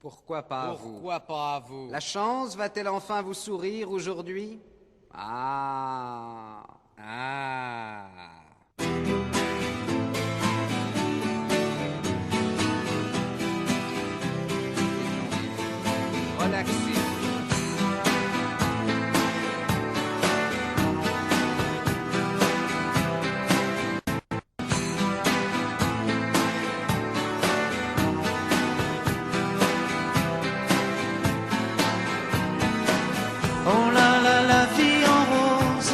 Pourquoi pas à vous? Pourquoi pas à vous? La chance va-t-elle enfin vous sourire aujourd'hui? Ah. Ah. Relaxez. Oh là là, la vie en rose,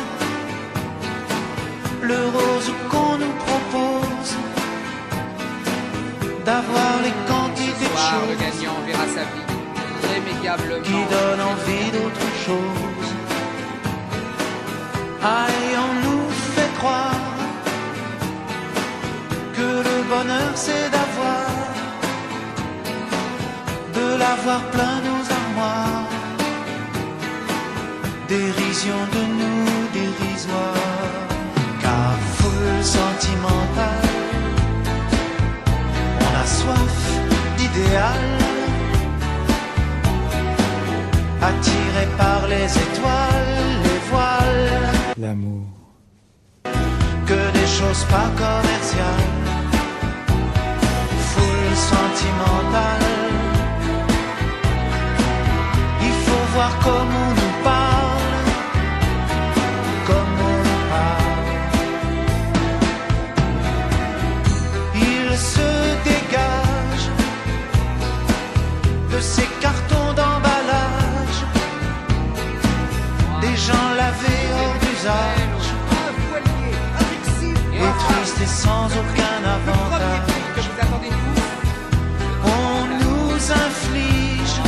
le rose qu'on nous propose, d'avoir les quantités de Soir, le choses gagnant verra sa vie irrémédiablement qui donnent envie d'autre chose. Aïe, on nous fait croire que le bonheur c'est de l'avoir plein nos armoires. Dérision de nous dérisoire, car foule sentimentale, on a soif d'idéal, attiré par les étoiles, les voiles, L'amour. que des choses pas commerciales, foule sentimentale, il faut voir comment on nous parle, comme on nous parle. Il se dégage de ces cartons d'emballage, des gens lavés hors d'usage, et tristes et sans aucun avantage. que vous attendez de vous. On nous inflige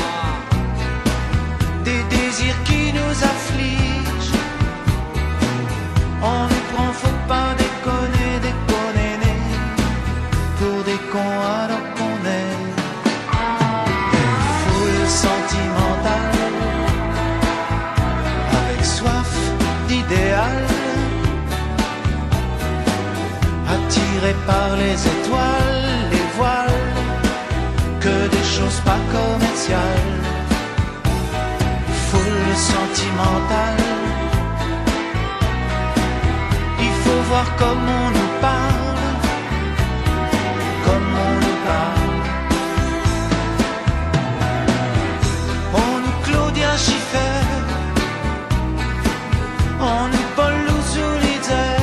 des désirs qui nous affligent. On nous prend, faut pas déconner, déconner, pour des cons alors qu'on est une foule sentimentale, avec soif d'idéal, attiré par les étoiles, les voiles, que des choses pas commerciales, foule sentimentale. Il faut voir comment on nous parle, comme on nous parle. On nous Claudia Schiffer, on nous Paul Louzou-Lizer.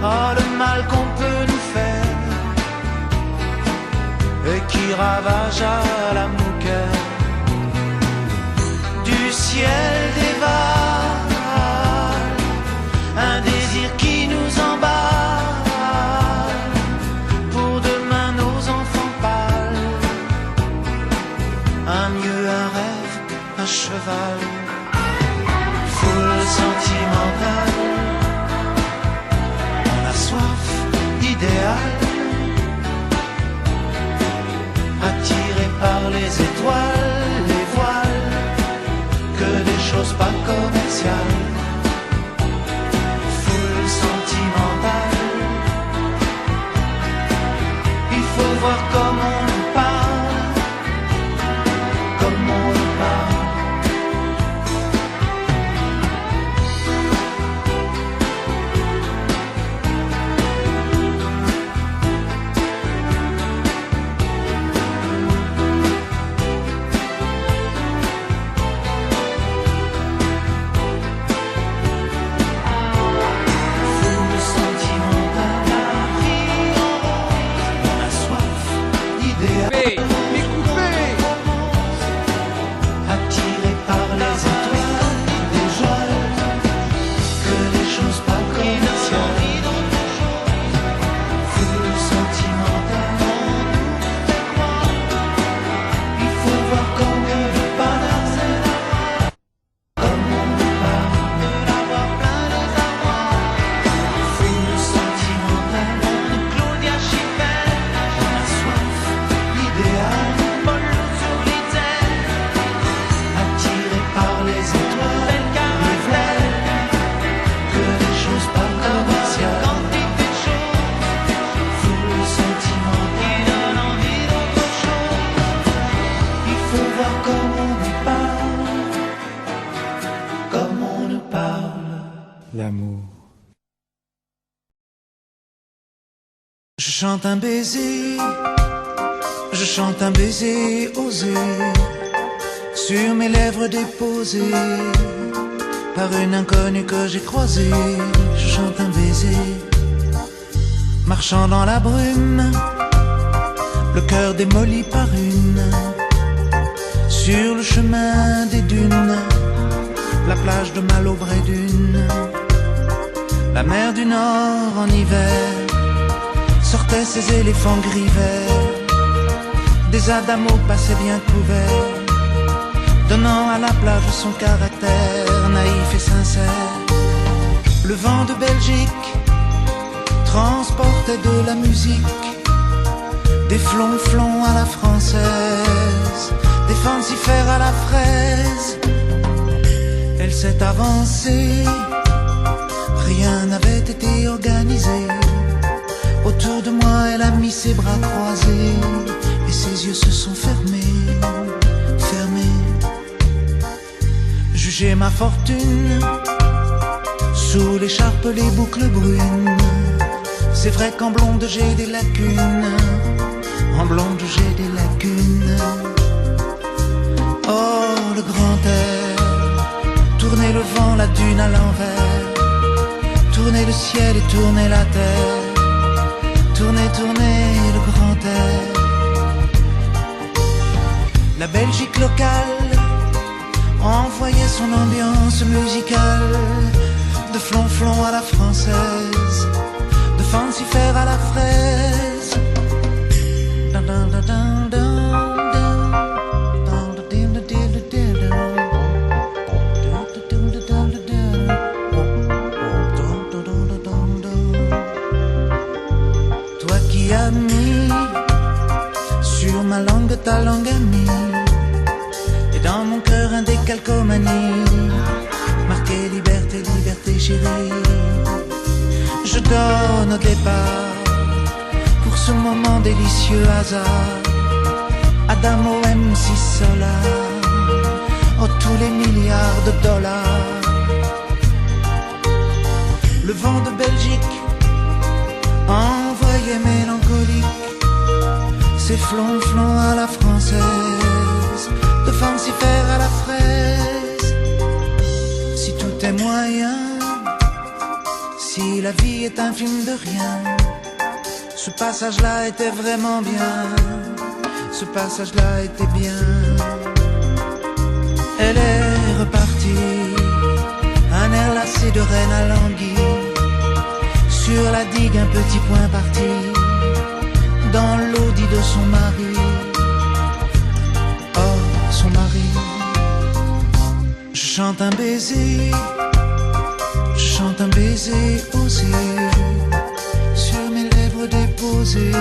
Oh, le mal qu'on peut nous faire et qui ravage à la mouquette du ciel dévale, un désir qui nous emballe, pour demain nos enfants pâles, un mieux, un rêve, un cheval, foule sentimentale, on a soif d'idéal, attiré par les étoiles, les voiles, que des choses pas commerciales, foule sentimentale. Il faut voir comment on nous parle, comme on nous parle. Foule sentimentale, la vie en rose, on a soif chante un baiser, je chante un baiser osé, sur mes lèvres déposées, par une inconnue que j'ai croisée. Je chante un baiser, marchant dans la brume, le cœur démoli par une, sur le chemin des dunes, la plage de Malaubre et d'une, la mer du Nord en hiver, sortaient ces éléphants gris verts, des adamos passaient bien couverts, donnant à la plage son caractère naïf et sincère. Le vent de Belgique transportait de la musique, des flonflons à la française, des fancifères à la fraise. Elle s'est avancée, rien n'avait été organisé. Autour de moi, elle a mis ses bras croisés et ses yeux se sont fermés, fermés. Jugez ma fortune, sous l'écharpe les boucles brunes. C'est vrai qu'en blonde j'ai des lacunes, en blonde j'ai des lacunes. Oh, le grand air, tournez le vent, la dune à l'envers, tournez le ciel et tournez la terre, tournez, tournez le grand air. La Belgique locale envoyait son ambiance musicale, de flonflon à la française, de fancifère à la fraise. Toi qui as mis sur ma langue ta langue amie, et dans mon cœur un décalcomanie, marqué liberté, liberté chérie. Je donne au départ, pour ce moment délicieux hasard, Adamo MC Solar, oh tous les milliards de dollars. Le vent de Belgique envoyé mélancolique, ses flonflons à la française, de fancifère à la fraise. Si tout est moyen, si la vie est un film de rien, ce passage-là était vraiment bien, ce passage-là était bien. Elle est repartie, un air lassé de reine à l'anguille, sur la digue un petit point parti, dans l'audit de son mari. Oh, son mari. Je chante un baiser, je chante un baiser osé, sur mes lèvres déposées.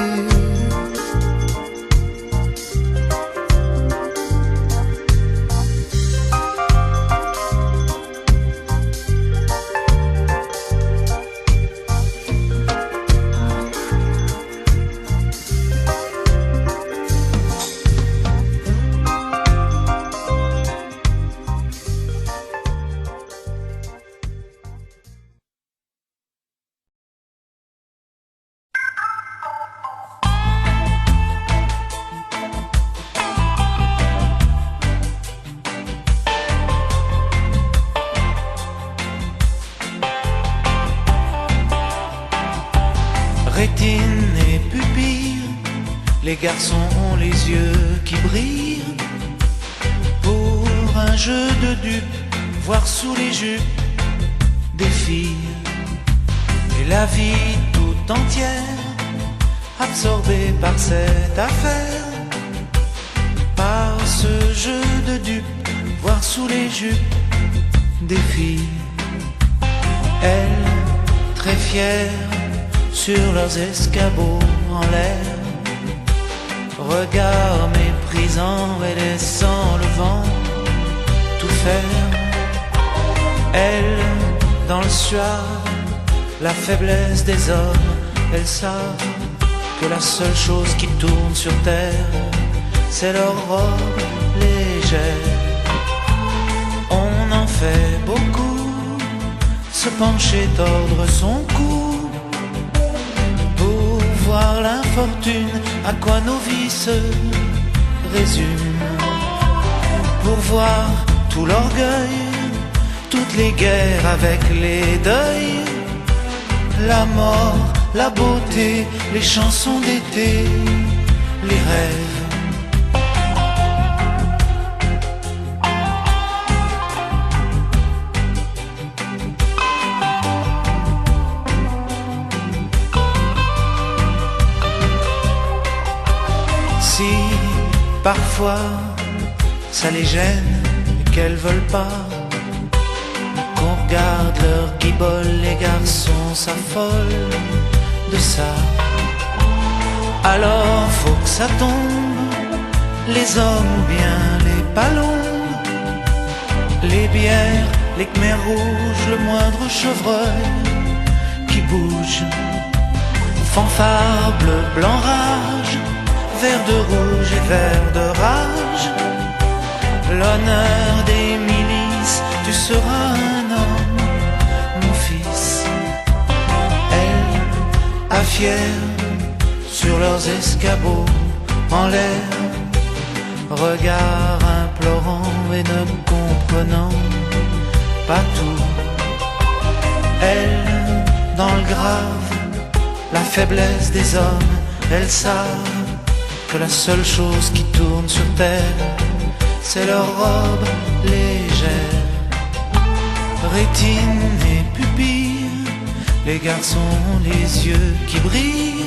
Rétine et pupille, les garçons ont les yeux qui brillent, pour un jeu de dupes, voir sous les jupes des filles. Et la vie tout entière, absorbée par cette affaire, par ce jeu de dupes, voir sous les jupes des filles. Elle, très fière, sur leurs escabeaux en l'air, regard méprisant et laissant le vent tout faire. Elle, dans le soir, la faiblesse des hommes, elles savent que la seule chose qui tourne sur terre, c'est leur robe légère. On en fait beaucoup, se pencher, tordre son cou, voir l'infortune, à quoi nos vies se résument, pour voir tout l'orgueil, toutes les guerres avec les deuils, la mort, la beauté, les chansons d'été, les rêves. Si parfois ça les gêne et qu'elles veulent pas qu'on regarde leur guibole, les garçons s'affolent de ça. Alors faut que ça tombe, les hommes ou bien les ballons, les bières, les khmers rouges, le moindre chevreuil qui bouge, fanfare bleu, blanc, rage, vert de rouge et vert de rage, l'honneur des milices, tu seras un homme, mon fils. Elle, à fière, sur leurs escabeaux, en l'air, regard implorant et ne comprenant pas tout. Elle, dans le grave, la faiblesse des hommes, elles savent que la seule chose qui tourne sur terre, c'est leur robe légère. Rétine et pupille, les garçons ont les yeux qui brillent,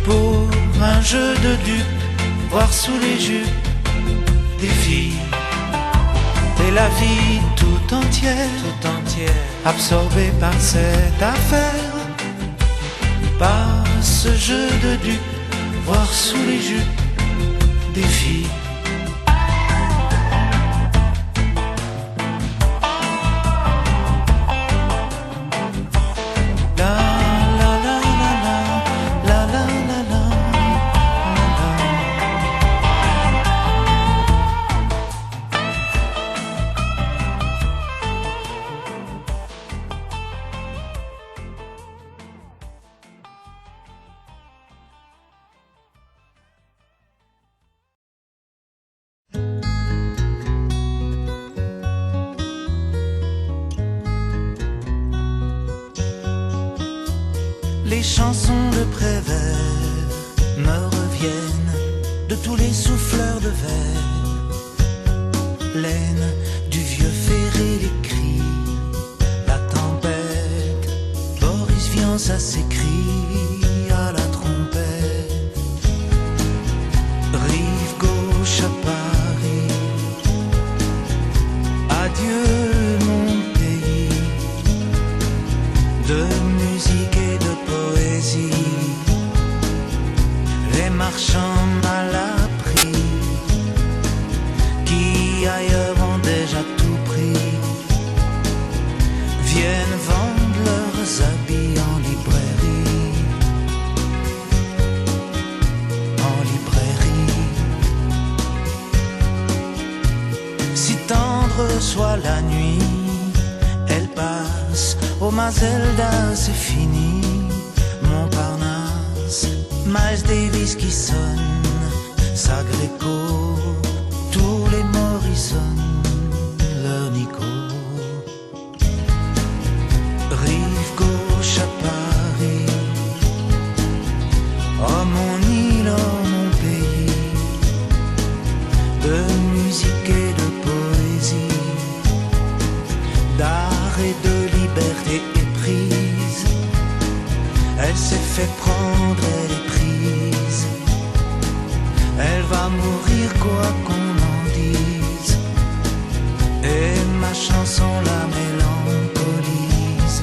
pour un jeu de dupes, voir sous les jupes des filles. Et la vie tout entière, absorbée par cette affaire, par ce jeu de dupes, voir sous les jupes des filles. Les chansons de Prévert me reviennent de tous les souffleurs de verre, laine du vieux ferré, les cris, la tempête, Boris Vian, ça s'écrit à la trompette. Rive gauche à Paris, adieu mon pays, de musique et de poésie, les marchands mal appris, qui ailleurs ont déjà tout pris, viennent vendre leurs habits en librairie, en librairie. Si tendre soit la nuit, elle passe au Mazelda, c'est fini, Montparnasse, Miles Davis qui sonne, Sagreco, tous les Morrison, leur Nico. Rive gauche à Paris, oh mon île, oh mon pays, de musique et de poésie, d'art et de liberté éprise. Elle s'est fait prendre, elle est prise, elle va mourir quoi qu'on en dise, et ma chanson la mélancolise.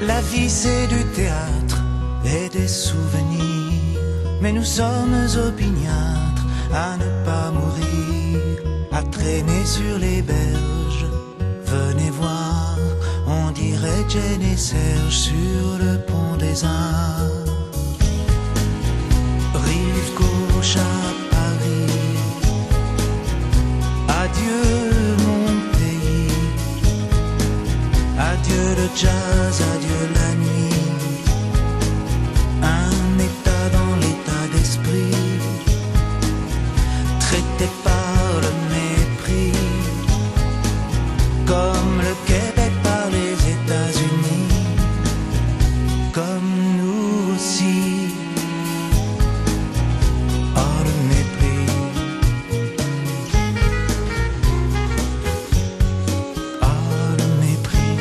La vie c'est du théâtre et des souvenirs, mais nous sommes opiniâtres à ne pas mourir, à traîner sur les berges Venez voir, on dirait Jane et Serge sur le pont des Arts. Rive gauche à Paris, adieu mon pays, adieu le jazz, adieu la nuit. Un état dans l'état d'esprit, traité par le mépris, comme le Québec par les États-Unis, comme nous aussi. Oh le mépris, oh le mépris.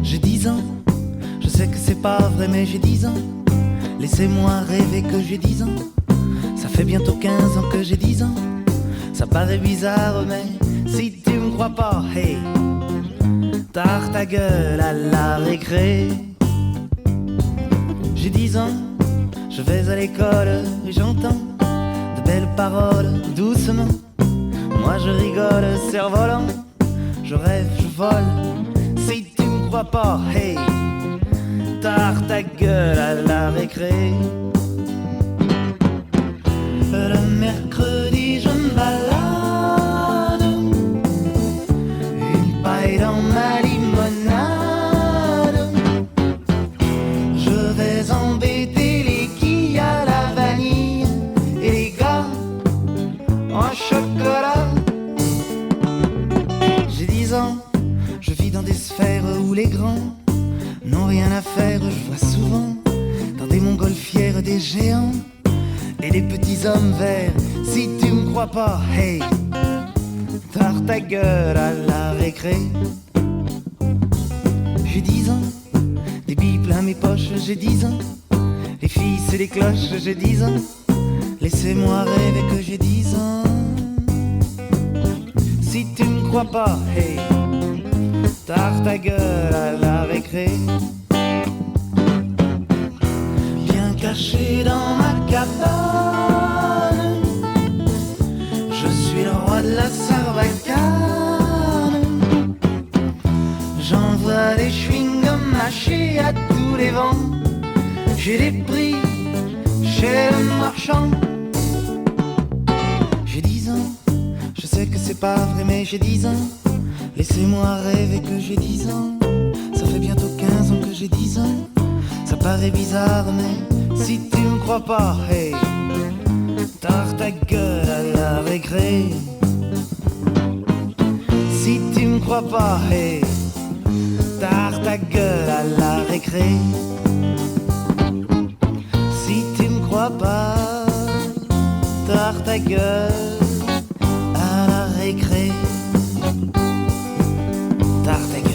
J'ai 10 ans, je sais que c'est pas vrai mais j'ai 10 ans. Laissez-moi rêver que j'ai 10 ans. Ça fait bientôt 15 ans que j'ai 10 ans. Ça paraît bizarre mais si tu me crois pas, hey, tard ta gueule à la récré. J'ai 10 ans, je vais à l'école et j'entends de belles paroles doucement. Moi je rigole, cerf-volant, je rêve, je vole. Si tu me crois pas, hey, tard ta gueule à la récré. Le mercredi je me balade, une paille dans ma limonade. Je vais embêter les quilles à la vanille et les gars en chocolat. J'ai 10 ans, je vis dans des sphères où les grands n'ont rien à faire. Je vois souvent dans des montgolfières des géants et des petits hommes verts. Si tu me crois pas, hey, tard ta gueule à la récré. J'ai 10 ans, des billes plein mes poches, j'ai 10 ans. Les filles c'est les cloches, j'ai 10 ans. Laissez-moi rêver que j'ai 10 ans. Si tu me crois pas, hey, tard ta gueule à la récré. Bien caché dans ma cabane, je suis le roi de la sarbacane. J'envoie des chewing-gums mâchés à tous les vents. J'ai des prix chez le marchand. J'ai 10 ans, je sais que c'est pas vrai mais j'ai 10 ans. Laissez-moi rêver que j'ai 10 ans. Ça fait bientôt 15 ans que j'ai 10 ans. Ça paraît bizarre mais si tu me crois pas, hey, tard ta gueule à la récré. Si tu me crois pas, hey, tard ta gueule à la récré. Si tu me crois pas, tard ta gueule à la récré. Tard ta gueule.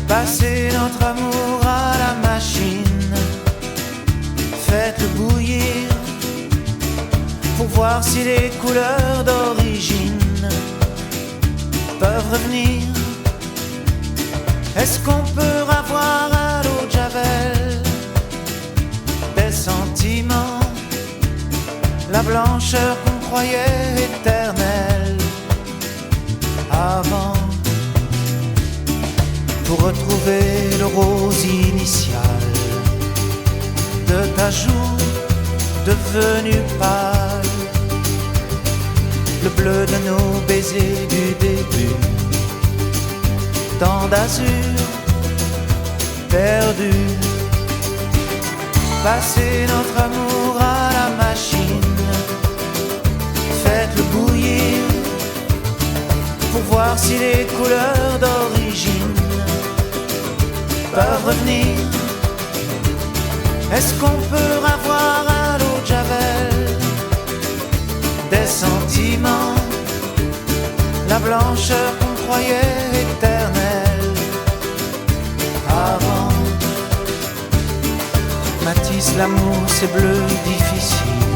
Passez notre amour à la machine, faites-le bouillir pour voir si les couleurs d'origine peuvent revenir. Est-ce qu'on peut avoir à l'eau de Javel des sentiments, la blancheur qu'on croyait éternelle avant, pour retrouver le rose initial de ta joue devenue pâle, le bleu de nos baisers du début, tant d'azur perdu. Passez notre amour à la machine, faites-le bouillir pour voir si les couleurs d'origine peuvent revenir. Est-ce qu'on peut avoir à l'eau de Javel des sentiments, la blancheur qu'on croyait éternelle avant? Matisse, l'amour c'est bleu difficile,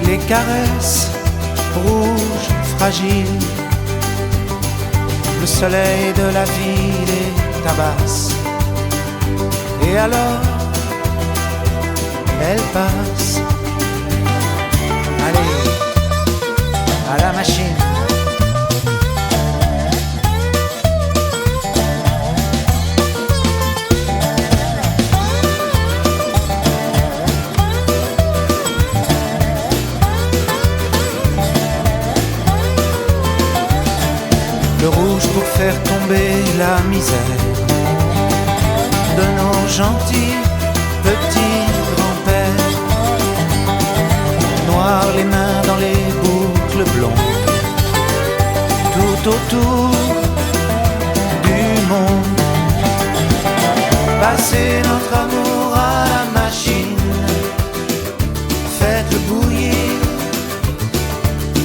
les caresses rouges fragiles, le soleil de la ville les tabasse, et alors elle passe. Allez, à la machine. Le rouge pour faire tomber la misère de nos gentils petits grands-pères, noir les mains dans les boucles blondes, tout autour du monde. Passez notre amour à la machine, faites-le bouillir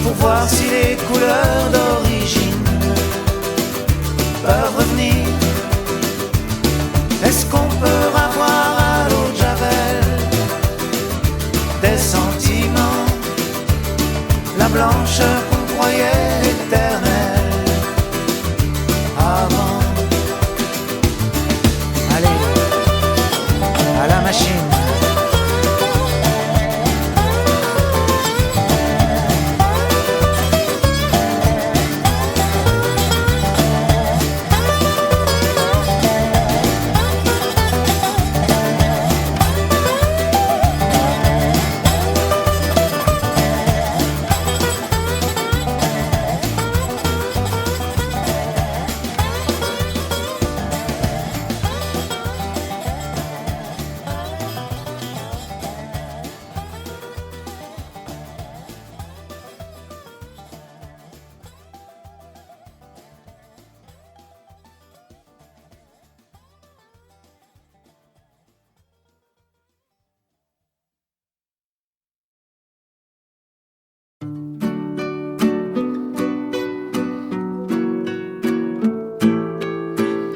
pour voir si les couleurs d'origine peuvent revenir. Est-ce qu'on peut avoir à l'eau de Javel des sentiments, la blancheur qu'on croyait éternelle avant? Allez, à la machine.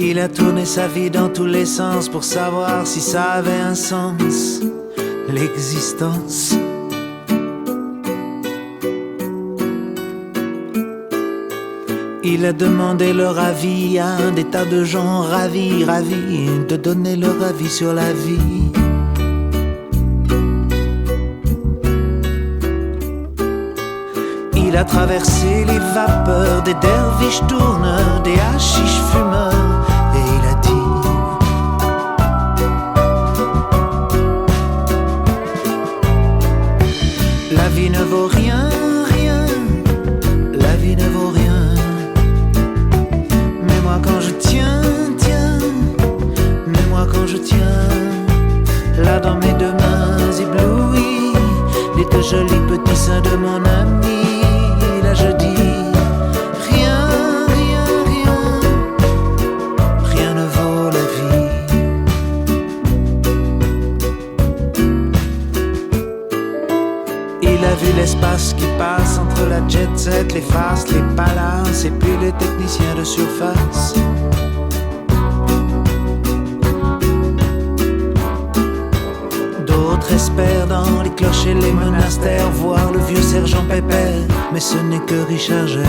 Il a tourné sa vie dans tous les sens pour savoir si ça avait un sens, l'existence. Il a demandé leur avis à des tas de gens ravis de donner leur avis sur la vie. Il a traversé les vapeurs des derviches tourneurs, des hachiches fumeurs, et il a dit: la vie ne vaut rien, rien, la vie ne vaut rien. Mais moi quand je tiens, mais moi quand je tiens, là dans mes deux mains éblouies, les deux jolis petits seins de mon ami. Là je dis rien, rien, rien, rien ne vaut la vie. Il a vu l'espace qui passe entre la jet set, les faces, les palaces et puis les techniciens de surface. D'autres espèrent dans les clochers, les monastères, voir le vieux sergent Pépère, mais ce n'est que Richard Gere.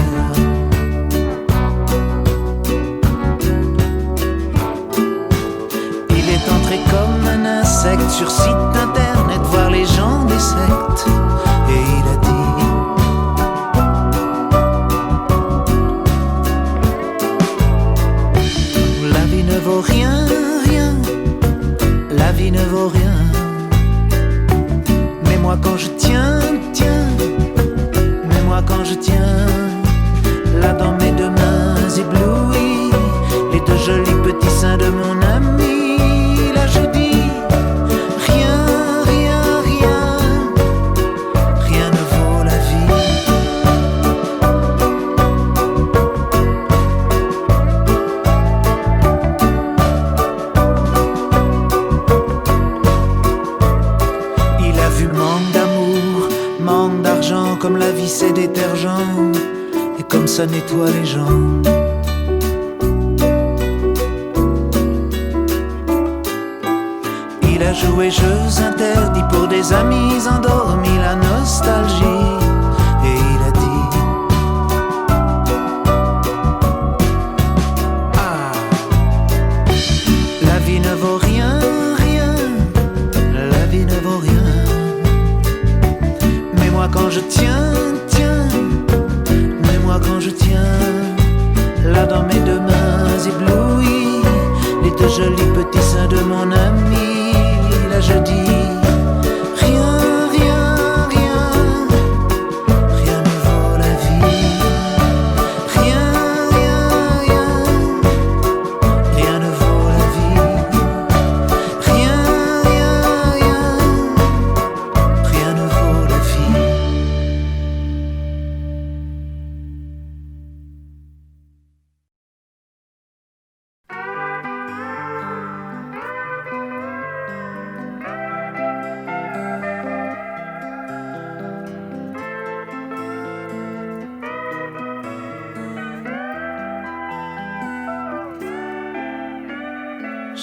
Il est entré comme un insecte sur site internet, voir les gens des sectes, et il a dit: détergent, et comme ça nettoie les gens. Il a joué jeux interdits pour des amis endormis, la nostalgie, et il a dit: ah, la vie ne vaut rien, rien, la vie ne vaut rien. Mais moi quand je tiens, tiens, mais moi quand je tiens, là dans mes deux mains éblouies, les deux jolis petits seins de mon ami, là je dis: rien, rien, rien, rien ne vaut la vie. Rien, rien, rien, rien ne vaut la vie. Rien, rien, rien, rien ne vaut la vie.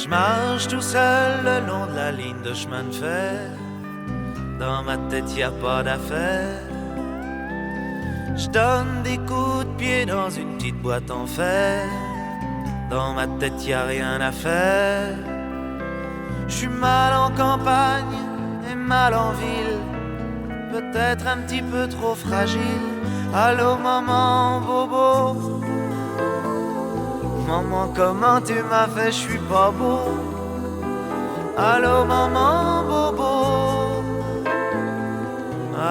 Je marche tout seul le long de la ligne de chemin de fer. Dans ma tête y a pas d'affaire. Je donne des coups de pied dans une petite boîte en fer. Dans ma tête y a rien à faire. Je suis mal en campagne et mal en ville, peut-être un petit peu trop fragile. Allô maman bobo, maman comment tu m'as fait, je suis pas beau. Allô maman bobo,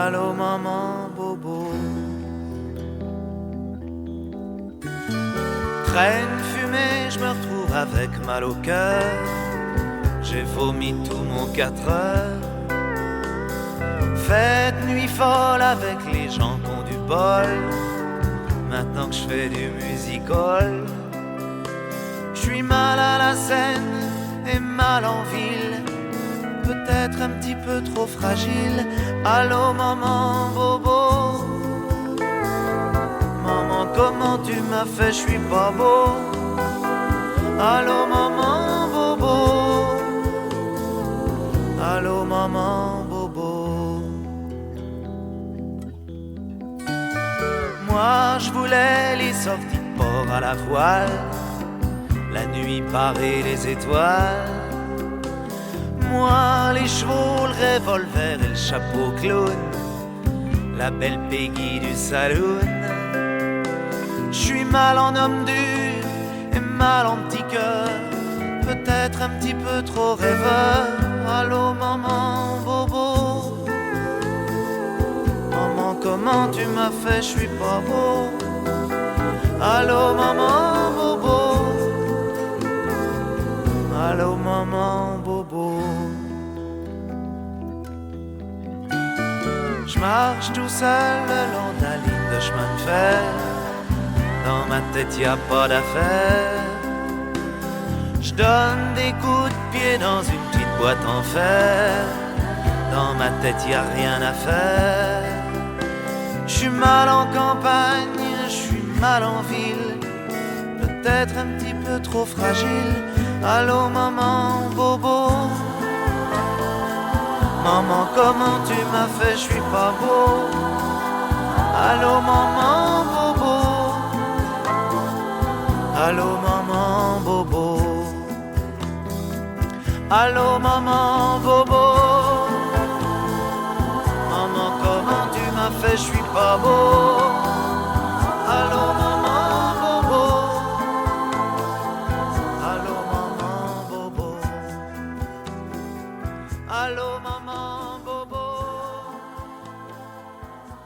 allô maman bobo. Traîne fumée, je me retrouve avec mal au cœur. J'ai vomi tout mon 4 heures. Fête nuit folle avec les gens qui ont du bol. Maintenant que je fais du music-hall. J'suis mal à la scène et mal en ville, peut-être un petit peu trop fragile. Allô maman bobo, maman comment tu m'as fait, je suis pas beau. Allô maman bobo, allô maman bobo. Moi je voulais les sorties de port à la voile, la nuit parée les étoiles. Moi les chevaux, le revolver et le chapeau clown, la belle Peggy du saloon. J'suis mal en homme dur et mal en petit cœur, peut-être un petit peu trop rêveur. Allô maman bobo, maman comment tu m'as fait, je suis pas beau. Allô maman bobo, allô maman bobo. Je marche tout seul le long de la ligne de chemin de fer. Dans ma tête y a pas d'affaire. Je donne des coups de pied dans une petite boîte en fer. Dans ma tête y a rien à faire. Je suis mal en campagne, je suis mal en ville, peut-être un petit peu trop fragile. Allô maman bobo, maman comment tu m'as fait, je suis pas beau. Allô maman bobo, allô maman bobo, allô maman bobo, maman comment tu m'as fait, je suis pas beau. Allô maman bobo, allô maman bobo, allô maman bobo,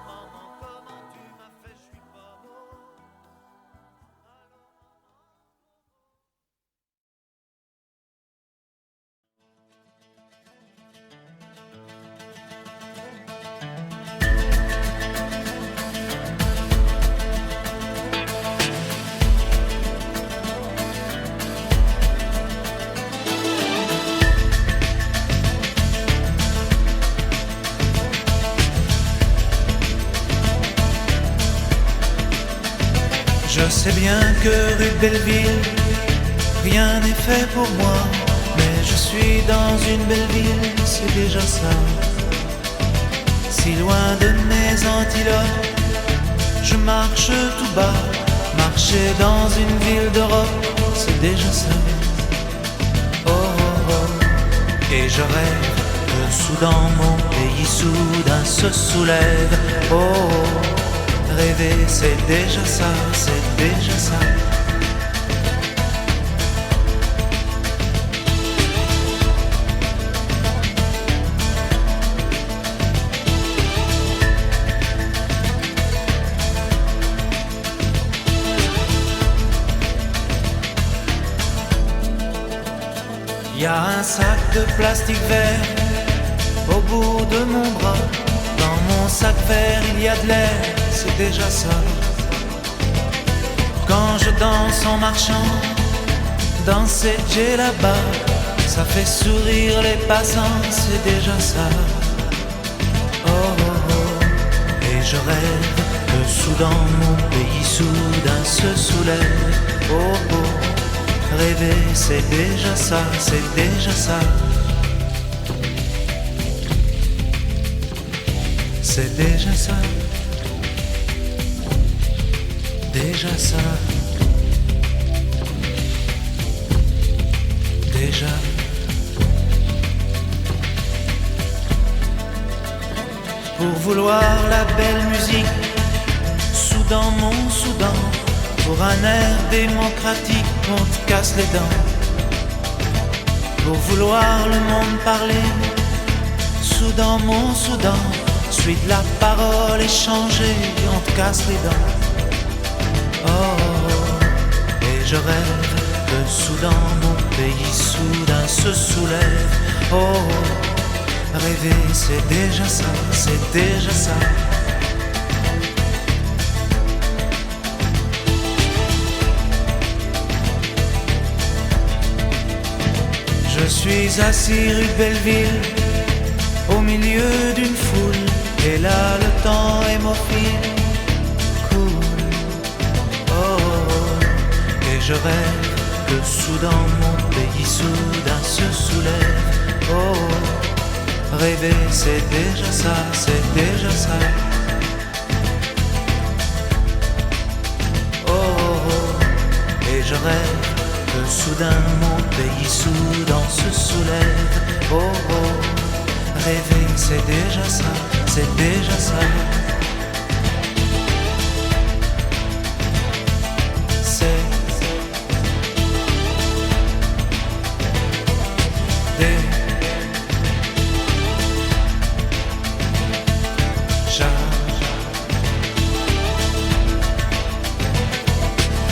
maman comment tu m'as fait, je suis pas beau. sais bien que rue Belleville, rien n'est fait pour moi, mais je suis dans une belle ville, c'est déjà ça. Si loin de mes antilopes, je marche tout bas. Marcher dans une ville d'Europe, c'est déjà ça. Oh, oh, oh. Et je rêve que soudain mon pays soudain se soulève. Oh, oh. Rêver c'est déjà ça, c'est déjà ça. Il y a un sac de plastique vert au bout de mon bras. Dans mon sac vert il y a de l'air, c'est déjà ça. Quand je danse en marchant dans cette jet là-bas, ça fait sourire les passants, c'est déjà ça. Oh, oh, oh. Et je rêve que soudain mon pays soudain se soulève. Oh, oh. Rêver c'est déjà ça, c'est déjà ça. C'est déjà ça. Déjà ça. Déjà. Pour vouloir la belle musique, Soudan mon Soudan, pour un air démocratique, on te casse les dents. Pour vouloir le monde parler, Soudan mon Soudan, suite la parole échangée, on te casse les dents. Oh, oh, oh. Et je rêve que Soudan, mon pays soudain se soulève. Oh, oh. Rêver c'est déjà ça, c'est déjà ça. Je suis assis rue Belleville, au milieu d'une foule, et là le temps hémophile coule. Oh, oh, oh. Et je rêve que soudain mon pays soudain se soulève. Oh, oh. Rêver c'est déjà ça, c'est déjà ça. Oh, oh, oh. Et je rêve que soudain mon pays soudain se soulève. Oh, oh. Rêver c'est déjà ça, c'est déjà ça. C'est déjà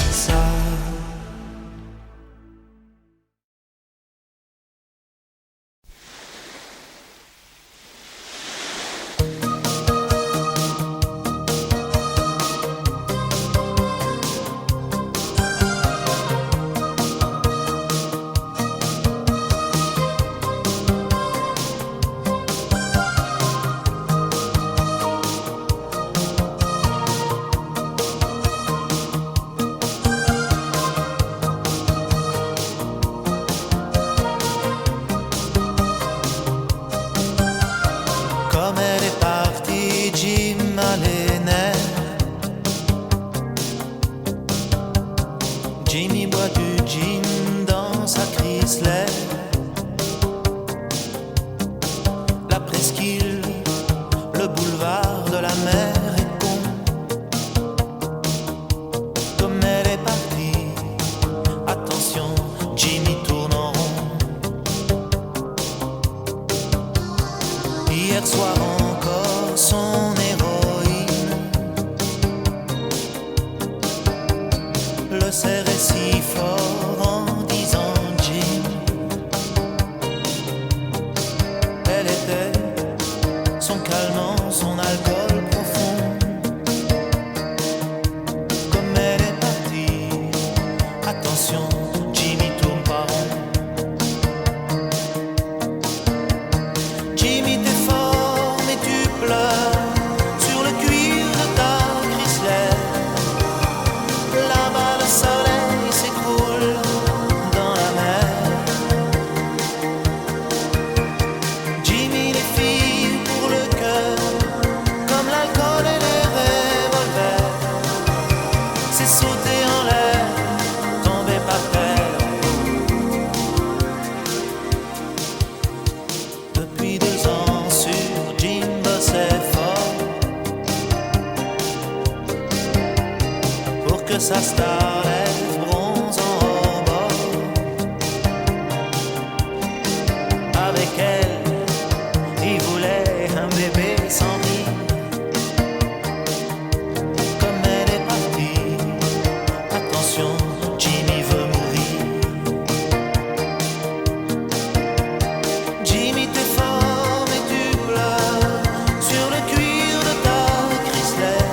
ça. Comme elle est partie, Jim a les nerfs. Jimmy boit du gin dans sa Chrysler. La presqu'île, le boulevard de la mer est con. Comme elle est partie, attention, Jimmy tourne en rond. Hier soir encore, son héroïne le serrait si fort en disant Jim. Elle était son calmant, son alcool profond. Comme elle est partie, attention, Jimmy tourne pas rond. Jimmy t'es fort mais tu pleures sur le cuir de ta Chrysler. La sa starlette bronze en rebord. Avec elle, il voulait un bébé sans rire. Comme elle est partie, attention, Jimmy veut mourir. Jimmy, t'es fort mais tu pleures sur le cuir de ta Chrysler.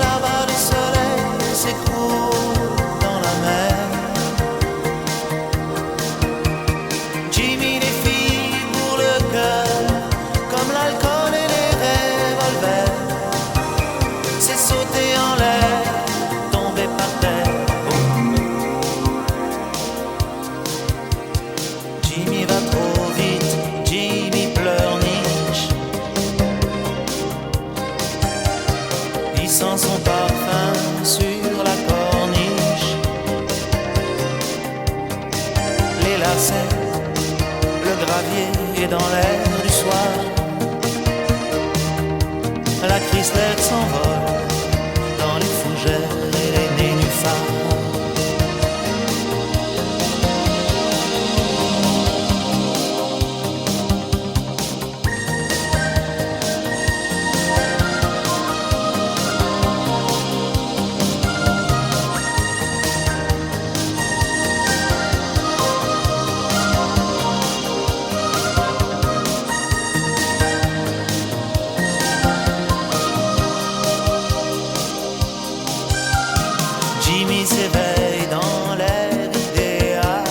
Là-bas le soleil s'écroule dans la mer. Jimmy, les filles pour le cœur, comme l'alcool et les revolvers. C'est sauter en l'air, tomber par terre. Jimmy va trop vite, Jimmy pleurniche. Il sent son parfum sur la corniche. Les lacets, le gravier est dans l'air du soir. La Chrysler s'envole dans les fougères et les nénuphars. Jimmy s'éveille dans l'air idéal.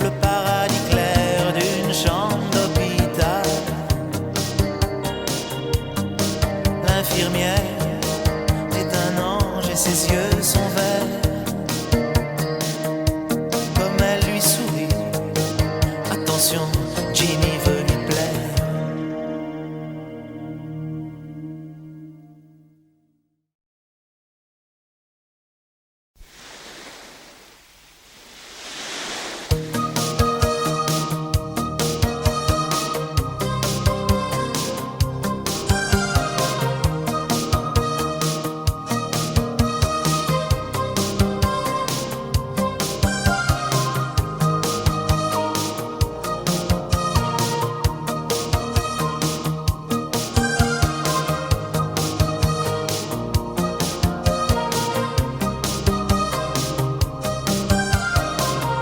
Le paradis clair d'une chambre d'hôpital. L'infirmière est un ange et ses yeux sont verts. Comme elle lui sourit, attention, Jimmy veut lui plaire.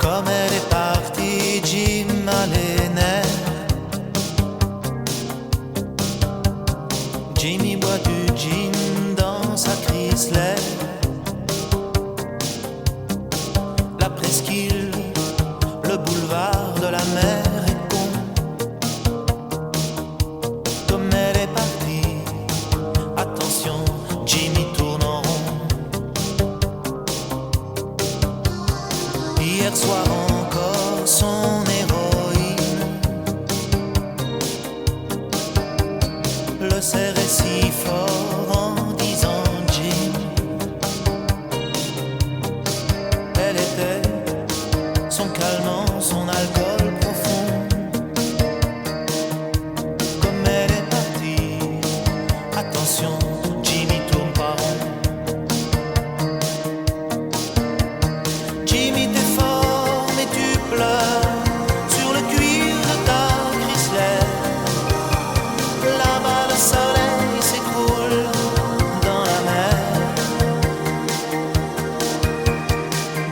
Comme elle est partie, Jim a les nerfs. Jimmy boit du gin dans sa Chrysler. La presqu'île, le boulevard de la mer est con. Comme elle est partie, attention, Jimmy tourne en rond. Hier soir encore son héroïne le serrait si fort en disant Jim. Elle était son calmant, son alcool profond. Comme elle est partie, attention, Jimmy tourne pas rond. Jimmy, t'es fort mais tu pleures sur le cuir de ta Chrysler. Là-bas le soleil s'écroule dans la mer.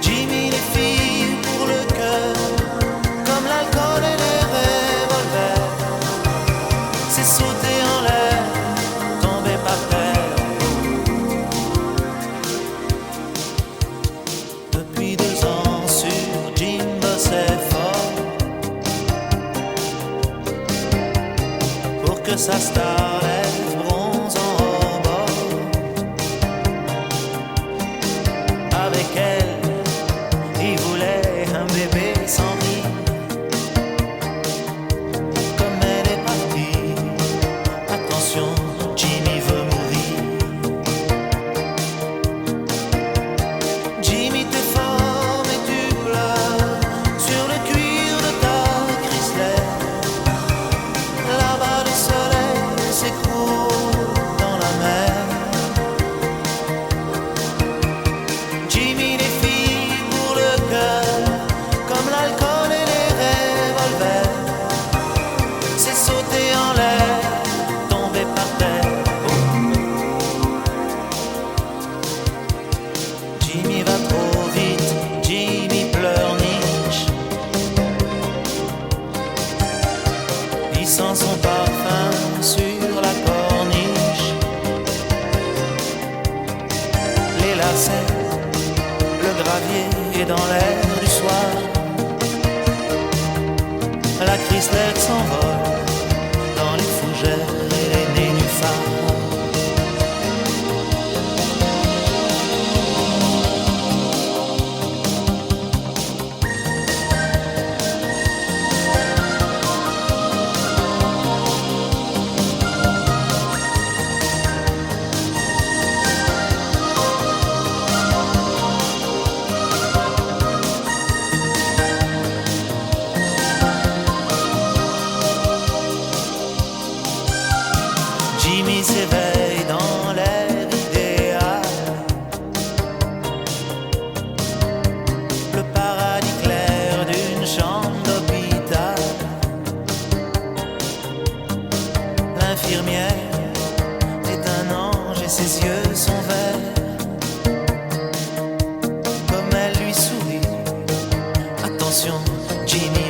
Jimmy, les filles pour le cœur, comme l'alcool et les revolvers. C'est sauter en l'air, tomber par terre. la Seine, le gravier est dans l'air du soir. La Chrysler s'envole dans les fougères et les nénuphars. Jimmy s'éveille dans l'air idéal, le paradis clair d'une chambre d'hôpital. L'infirmière est un ange et ses yeux sont verts. Comme elle lui sourit, attention, Jimmy